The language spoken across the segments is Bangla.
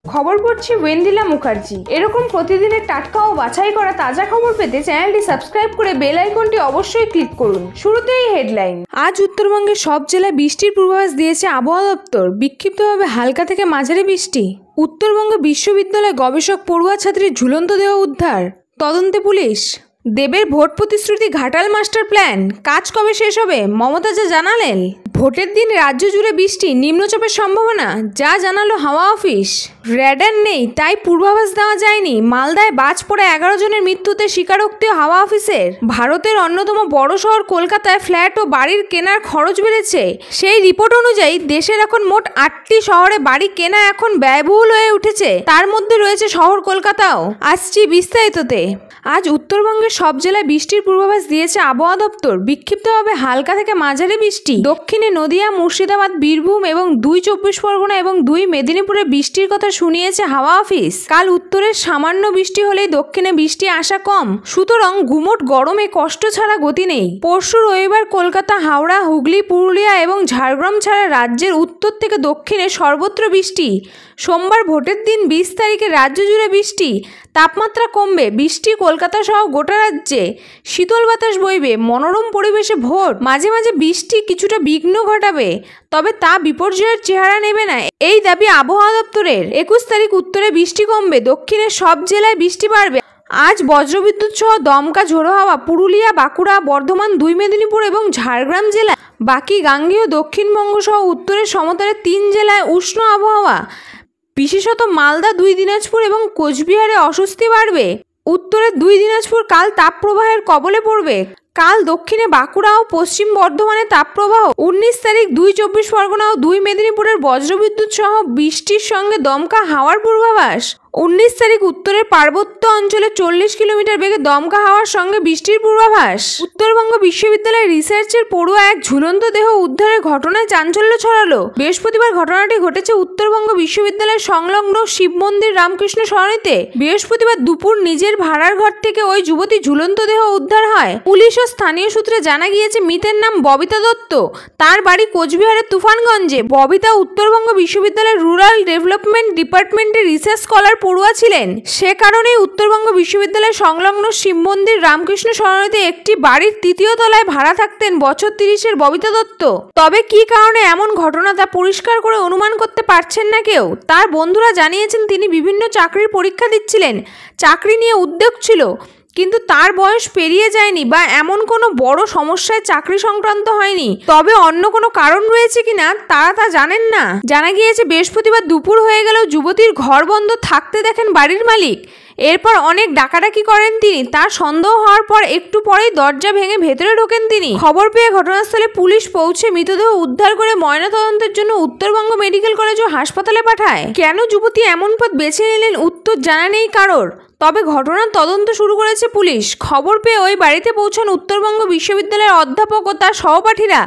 খবর পড়ছি ওয়েন্দিলা মুখার্জি। এরকম প্রতিদিনের টাটকা ও বাছাই করা তাজা খবর পেতে চ্যানেলটি সাবস্ক্রাইব করে বেল আইকনটি অবশ্যই ক্লিক করুন। শুরুতেই হেডলাইন। আজ উত্তরবঙ্গের সব জেলায় বৃষ্টির পূর্বাভাস দিয়েছে আবহাওয়া দপ্তর। বিক্ষিপ্তভাবে হালকা থেকে মাঝারি বৃষ্টি। উত্তরবঙ্গ বিশ্ববিদ্যালয় গবেষক পড়ুয়া ছাত্রীর ঝুলন্ত দেহ উদ্ধার, তদন্তে পুলিশ। দেবের ভোট প্রতিশ্রুতি ঘাটাল মাস্টার প্ল্যান, কাজ কবে শেষ হবে মমতা যা জানালেন। ভোটের দিন রাজ্য জুড়ে বৃষ্টি, নিম্নচাপের সম্ভাবনা যা জানালো হাওয়া অফিস। র্যাডার নেই তাই পূর্বাভাস দেওয়া যায়নি। মালদায় বাজ পড়ে 11 জনের মৃত্যুতে স্বীকারোক্তিও হাওয়া অফিসের। ভারতের অন্যতম বড় শহর কলকাতায় ফ্ল্যাট ও বাড়ির কেনার খরচ বেড়েছে। সেই রিপোর্ট অনুযায়ী দেশের এখন মোট 8টি শহরে বাড়ি কেনা এখন ব্যয়বহুল হয়ে উঠেছে। তার মধ্যে রয়েছে শহর কলকাতাও। আসছি বিস্তারিততে। আজ উত্তরবঙ্গের সব জেলায় বৃষ্টির পূর্বাভাস দিয়েছে আবহাওয়া দপ্তর। বিক্ষিপ্তভাবে হালকা থেকে মাঝারি বৃষ্টি। দক্ষিণে নদিয়া, মুর্শিদাবাদ, বীরভূম এবং 2 চব্বিশ পরগনা এবং 2 মেদিনীপুরে বৃষ্টির কথা শুনিয়েছে হাওয়া অফিস। কাল উত্তরের সামান্য বৃষ্টি হলেই দক্ষিণে বৃষ্টি আসা কম, সুতরাং গুমোট গরমে কষ্ট ছাড়া গতি নেই। পরশু রবিবার কলকাতা, হাওড়া, হুগলি, পুরুলিয়া এবং ঝাড়গ্রাম ছাড়া রাজ্যের উত্তর থেকে দক্ষিণে সর্বত্র বৃষ্টি। সোমবার ভোটের দিন 20 তারিখে রাজ্য জুড়ে বৃষ্টি। তাপমাত্রা কমবে। বৃষ্টি কলকাতা সহ গোটা রাজ্যে। শীতল বাতাস বইবে। মনোরম পরিবেশে ভোট। মাঝে মাঝে বৃষ্টি কিছুটা বিঘ্ন ঘটাবে, তবে তা বিপর্যয়ের চেহারা নেবে না, এই দাবি আবহাওয়া দপ্তরের। 21 তারিখ উত্তরে বৃষ্টি কমবে, দক্ষিণের সব জেলায় বৃষ্টি বাড়বে। আজ বজ্রবিদ্যুৎ সহ দমকা ঝোড়ো হাওয়া পুরুলিয়া, বাঁকুড়া, বর্ধমান, 2 মেদিনীপুর এবং ঝাড়গ্রাম জেলায়। বাকি গাঙ্গেয় দক্ষিণবঙ্গ সহ উত্তরের সমতলের 3 জেলায় উষ্ণ আবহাওয়া। বিশেষত মালদা, 2 দিনাজপুর এবং কোচবিহারে অস্বস্তি বাড়বে। উত্তরের 2 দিনাজপুর কাল তাপপ্রবাহের কবলে পড়বে। কাল দক্ষিণে বাঁকুড়া ও পশ্চিম বর্ধমানে তাপপ্রবাহ। 19 তারিখ 2 চব্বিশ পরগনা ও 2 মেদিনীপুরের বজ্রবিদ্যুৎ সহ বৃষ্টির সঙ্গে দমকা হাওয়ার পূর্বাভাস। 19 তারিখ উত্তরের পার্বত্য অঞ্চলে 40 কিলোমিটার বেগে দমকা হাওয়ার সঙ্গে বৃষ্টির পূর্বাভাস। উত্তরবঙ্গ বিশ্ববিদ্যালয় রিসার্চের পড়ুয়া এক ঝুলন্ত দেহ উদ্ধারের ঘটনায় চাঞ্চল্য ছড়ালো। বৃহস্পতিবার ঘটনাটি ঘটেছে উত্তরবঙ্গ বিশ্ববিদ্যালয়ের সংলগ্ন শিব মন্দির রামকৃষ্ণ সরণিতে। বৃহস্পতিবার দুপুর নিজের ভাড়ার ঘর থেকে ওই যুবতী ঝুলন্ত দেহ উদ্ধার হয়। পুলিশ ও স্থানীয় সূত্রে জানা গিয়েছে মৃতের নাম ববিতা দত্ত। তার বাড়ি কোচবিহারের তুফানগঞ্জে। ববিতা উত্তরবঙ্গ বিশ্ববিদ্যালয়ের রুরাল ডেভেলপমেন্ট ডিপার্টমেন্টের রিসার্চ স্কলার পড়ুয়া ছিলেন। সে কারণেই উত্তরবঙ্গ বিশ্ববিদ্যালয়ের সংলগ্ন শিব মন্দির রামকৃষ্ণ সরণিতে একটি বাড়ির 3য় তলায় ভাড়া থাকতেন বছর 30-এর ববিতা দত্ত। তবে কি কারণে এমন ঘটনা তা পরিষ্কার করে অনুমান করতে পারছেন না কেউ। তার বন্ধুরা জানিয়েছেন তিনি বিভিন্ন চাকরির পরীক্ষা দিচ্ছিলেন, চাকরি নিয়ে উদ্যোগ ছিল, কিন্তু তার বয়স পেরিয়ে যায়নি বা এমন কোনো বড় সমস্যায় চাকরি সংক্রান্ত হয়নি। তবে অন্য কোনো কারণ রয়েছে কিনা তারা তা জানেন না। জানা গিয়েছে বৃহস্পতিবার দুপুর হয়ে গেলেও যুবতীর ঘর বন্ধ থাকতে দেখেন বাড়ির মালিক। এরপর অনেক ডাকাডাকি করেন তিনি। তার সন্দেহ হওয়ার পর একটু পরেই দরজা ভেঙে ভেতরে ঢোকেন তিনি। খবর পেয়ে ঘটনাস্থলে পুলিশ পৌঁছে মৃতদেহ উদ্ধার করে ময়নাতদন্তের জন্য উত্তরবঙ্গ মেডিকেল কলেজ ও হাসপাতালে পাঠায়। কেন যুবতী এমন পথ বেছে নিলেন উত্তর জানা নেই কারোর, তবে ঘটনার তদন্ত শুরু করেছে পুলিশ। খবর পেয়ে ওই বাড়িতে পৌঁছান উত্তরবঙ্গ বিশ্ববিদ্যালয়ের অধ্যাপক ও তার সহপাঠীরা।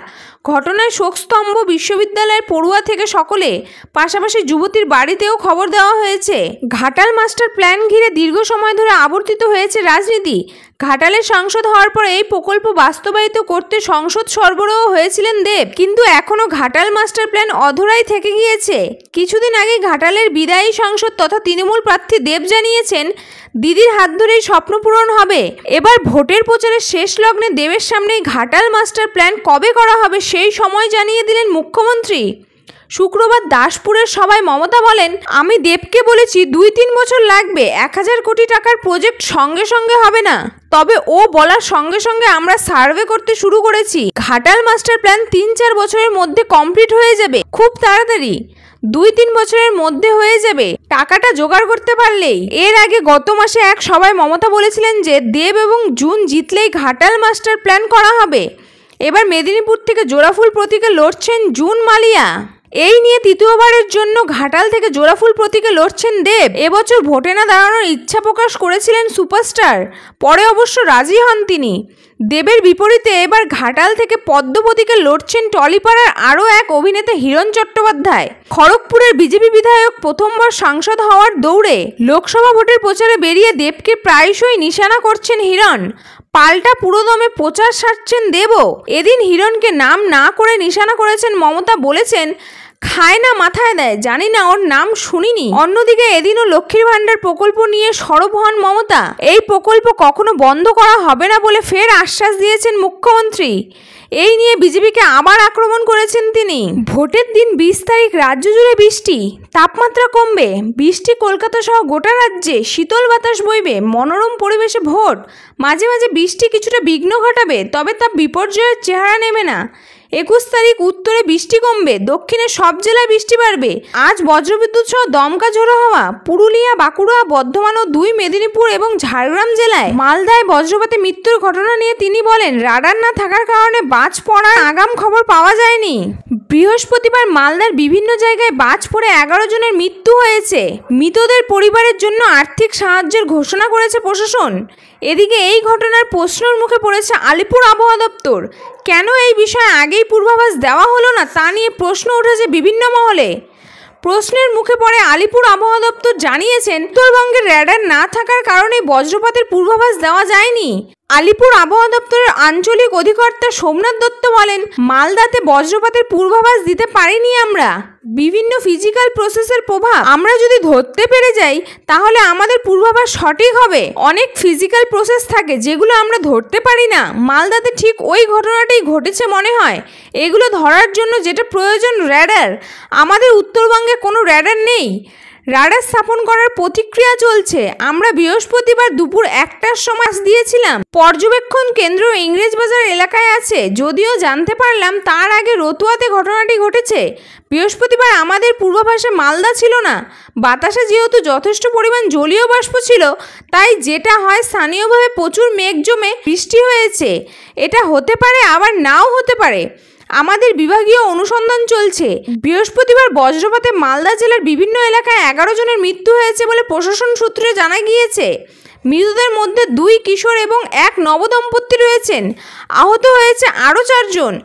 ঘটনায় শোকস্তম্ভ বিশ্ববিদ্যালয়ের পড়ুয়া থেকে সকলে, পাশাপাশি যুবতীর বাড়িতেও খবর দেওয়া হয়েছে। ঘাটাল মাস্টার প্ল্যান ঘিরে দীর্ঘ সময় ধরে আবর্তিত হয়েছে রাজনীতি। ঘাটালের সাংসদ হওয়ার পর এই প্রকল্প বাস্তবায়িত করতে সংসদ সরবরাহ হয়েছিলেন দেব, কিন্তু এখনও ঘাটাল মাস্টার প্ল্যান অধরাই থেকে গিয়েছে। কিছুদিন আগে ঘাটালের বিদায়ী সাংসদ তথা তৃণমূল প্রার্থী দেব জানিয়েছেন দিদির হাত ধরেই স্বপ্ন পূরণ হবে। এবার ভোটের প্রচারের শেষ লগ্নে দেবের সামনেই ঘাটাল মাস্টার প্ল্যান কবে করা হবে সেই সময় জানিয়ে দিলেন মুখ্যমন্ত্রী। শুক্রবার দাসপুরের সভায় মমতা বলেন, আমি দেবকে বলেছি 2-3 বছর লাগবে, 1000 কোটি টাকার প্রজেক্ট সঙ্গে সঙ্গে হবে না। তবে ও বলার সঙ্গে সঙ্গে আমরা সার্ভে করতে শুরু করেছি। ঘাটাল মাস্টার প্ল্যান 3-4 বছরের মধ্যে কমপ্লিট হয়ে যাবে, খুব তাড়াতাড়ি 2-3 বছরের মধ্যে হয়ে যাবে, টাকাটা জোগাড় করতে পারলেই। এর আগে গত মাসে এক সভায় মমতা বলেছিলেন যে দেব এবং জুন জিতলেই ঘাটাল মাস্টার প্ল্যান করা হবে। এবার মেদিনীপুর থেকে জোড়াফুল প্রতীকে লড়ছেন জুন মালিয়া। এই নিয়ে তৃতীয়বারের জন্য ঘাটাল থেকে জোড়াফুল প্রতীকে লড়ছেন দেব। এবছর ভোটে না দাঁড়ানোর ইচ্ছা প্রকাশ করেছিলেন সুপারস্টার, পরে অবশ্য রাজি হন তিনি। দেবের বিপরীতে এবার ঘাটাল থেকে পদ্ম প্রতীকে লড়ছেন টলিপাড়ার আরও এক অভিনেতা হিরণ চট্টোপাধ্যায়। খড়গপুরের বিজেপি বিধায়ক প্রথমবার সাংসদ হওয়ার দৌড়ে লোকসভা ভোটের প্রচারে বেরিয়ে দেবকে প্রায়শই নিশানা করছেন হিরণ। পাল্টা পুরোদমে প্রচার সারছেন দেবও। এদিন হিরণকে নাম না করে নিশানা করেছেন মমতা, বলেছেন খায় না মাথায় দেয়, জানি না ওর নাম শুনিনি। অন্যদিকে এদিনও লক্ষ্মীর ভান্ডার প্রকল্প নিয়ে সরব হন মমতা। এই প্রকল্প কখনো বন্ধ করা হবে না বলে ফের আশ্বাস দিয়েছেন মুখ্যমন্ত্রী। এই নিয়ে বিজেপিকে আবার আক্রমণ করেছেন তিনি। ভোটের দিন 20 তারিখ রাজ্য জুড়ে বৃষ্টি, তাপমাত্রা কমবে। বৃষ্টি কলকাতা সহ গোটা রাজ্যে, শীতল বাতাস বইবে, মনোরম পরিবেশে ভোট। মাঝে মাঝে বৃষ্টি কিছুটা বিঘ্ন ঘটাবে, তবে তা বিপর্যয়ের চেহারা নেবে না। 21 তারিখ উত্তরে বৃষ্টি কমবে, দক্ষিণে সব জেলায় বৃষ্টি বাড়বে। আজ বজ্রবিদ্যুৎ সহ দমকা ঝোড়ো হাওয়া পুরুলিয়া, বাঁকুড়া, বর্ধমান ও 2 মেদিনীপুর এবং ঝাড়গ্রাম জেলায়। মালদায় বজ্রপাতে মৃত্যুর ঘটনা নিয়ে তিনি বলেন, রাডার না থাকার কারণে বাজ পড়ার আগাম খবর পাওয়া যায়নি। বৃহস্পতিবার মালদার বিভিন্ন জায়গায় বাজ পড়ে 11 জনের মৃত্যু হয়েছে। মৃতদের পরিবারের জন্য আর্থিক সাহায্যের ঘোষণা করেছে প্রশাসন। এদিকে এই ঘটনার প্রশ্নের মুখে পড়েছে আলিপুর আবহাওয়া দপ্তর। কেন এই বিষয়ে আগেই পূর্বাভাস দেওয়া হলো না, তা নিয়ে প্রশ্ন উঠেছে বিভিন্ন মহলে। প্রশ্নের মুখে পড়ে আলিপুর আবহাওয়া দপ্তর জানিয়েছেন, উত্তরবঙ্গের র্যাডার না থাকার কারণে বজ্রপাতের পূর্বাভাস দেওয়া যায়নি। আলিপুর আবহাওয়া দপ্তরের আঞ্চলিক অধিকর্তা সোমনাথ দত্ত বলেন, মালদাতে বজ্রপাতের পূর্বাভাস দিতে পারিনি আমরা। বিভিন্ন ফিজিক্যাল প্রসেসের প্রভাব আমরা যদি ধরতে পেরে যাই তাহলে আমাদের পূর্বাভাস সঠিক হবে। অনেক ফিজিক্যাল প্রসেস থাকে যেগুলো আমরা ধরতে পারি না। মালদাতে ঠিক ওই ঘটনাটাই ঘটেছে মনে হয়। এগুলো ধরার জন্য যেটা প্রয়োজন র্যাডার, আমাদের উত্তরবঙ্গে কোনো র্যাডার নেই। রাডার স্থাপন করার প্রতিক্রিয়া চলছে। আমরা বৃহস্পতিবার দুপুর 1টার সময় দিয়েছিলাম। পর্যবেক্ষণ কেন্দ্র ইংরেজবাজার এলাকায় আছে। যদিও জানতে পারলাম তার আগে রতুয়াতে ঘটনাটি ঘটেছে। বৃহস্পতিবার আমাদের পূর্বাভাসে মালদা ছিল না। বাতাসে যেহেতু যথেষ্ট পরিমাণ জলীয় বাষ্প ছিল, তাই যেটা হয় স্থানীয়ভাবে প্রচুর মেঘ জমে বৃষ্টি হয়েছে। এটা হতে পারে, আবার নাও হতে পারে। আমাদের বিভাগীয় অনুসন্ধান চলছে। বৃহস্পতিবার বজ্রপাতে মালদা জেলার বিভিন্ন এলাকায় 11 জনের মৃত্যু হয়েছে বলে প্রশাসন সূত্রে জানা গিয়েছে। মৃতদের মধ্যে 2 কিশোর এবং 1 নবদম্পতি রয়েছেন। আহত হয়েছে আরও 4 জন।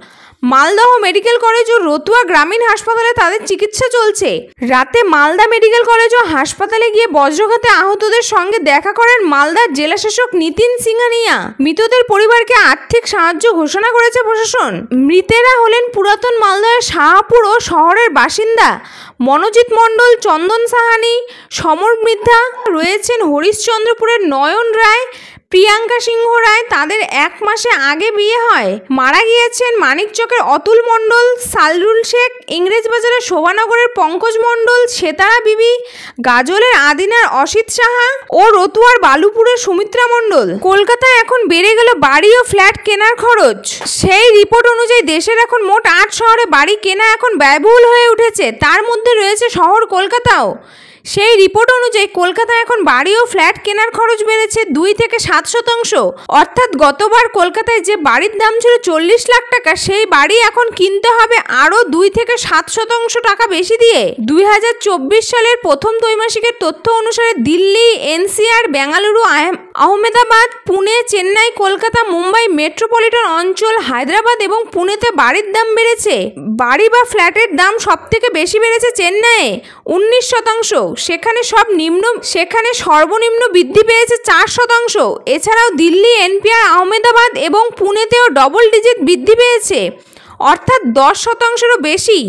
মালদহ মেডিকেল কলেজ ও রতুয়া গ্রামীণ হাসপাতালে তাদের চিকিৎসা চলছে। রাতে মালদা মেডিকেল কলেজ ও হাসপাতালে গিয়ে বজ্রঘাতে আহতদের সঙ্গে দেখা করেন মালদার জেলাশাসক নিতিন সিংহানিয়া। মৃতদের পরিবারকে আর্থিক সাহায্য ঘোষণা করেছে প্রশাসন। মৃতেরা হলেন পুরাতন মালদহের শাহপুর ও শহরের বাসিন্দা মনোজিৎ মণ্ডল, চন্দন সাহানি, সমর মৃদ্ধা। রয়েছেন হরিশ্চন্দ্রপুরের নয়ন রায়, প্রিয়াঙ্কা সিংহ রায়। তাদের 1 মাসে আগে বিয়ে হয়। মারা গিয়েছেন মানিকচকের অতুল মণ্ডল, সালরুল শেখ, ইংরেজবাজারের শোভানগরের পঙ্কজ মণ্ডল, সেতারা বিবি, গাজলের আদিনার অসিত সাহা ও রতুয়ার বালুপুরের সুমিত্রা মণ্ডল। কলকাতায় এখন বেড়ে গেল বাড়ি ও ফ্ল্যাট কেনার খরচ। সেই রিপোর্ট অনুযায়ী দেশের এখন মোট 8 শহরে বাড়ি কেনা এখন ব্যয়বহুল হয়ে উঠেছে। তার মধ্যে রয়েছে শহর কলকাতাও। সেই রিপোর্ট অনুযায়ী কলকাতায় এখন বাড়ি ও ফ্ল্যাট কেনার খরচ বেড়েছে 2 থেকে 7%। অর্থাৎ গতবার কলকাতায় যে বাড়ির দাম ছিল 40 লাখ টাকা, সেই বাড়ি এখন কিনতে হবে আরও 2 থেকে 7% টাকা বেশি দিয়ে। 2024 সালের প্রথম ত্রৈমাসিকের তথ্য অনুসারে দিল্লি, এনসিআর, বেঙ্গালুরু, আহমেদাবাদ, পুনে, চেন্নাই, কলকাতা, মুম্বাই মেট্রোপলিটন অঞ্চল, হায়দ্রাবাদ এবং পুনেতে বাড়ির দাম বেড়েছে। বাড়ি বা ফ্ল্যাটের দাম সবথেকে বেশি বেড়েছে চেন্নাইয়ে 19%। সেখানে সর্বনিম্ন বৃদ্ধি পেয়েছে 4%। এছাড়াও দিল্লি, এনপিআর, আহমেদাবাদ এবং পুনেতেও ডবল ডিজিট বৃদ্ধি পেয়েছে, অর্থাৎ 10%-এরও বেশি।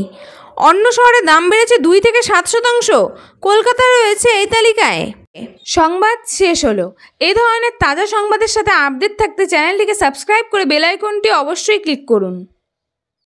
অন্য শহরে দাম বেড়েছে 2 থেকে 7%। কলকাতা রয়েছে এই তালিকায়। সংবাদ শেষ হলো। এই ধরনের তাজা সংবাদের সাথে আপডেট থাকতে চ্যানেলটিকে সাবস্ক্রাইব করে বেল আইকনটি অবশ্যই ক্লিক করুন।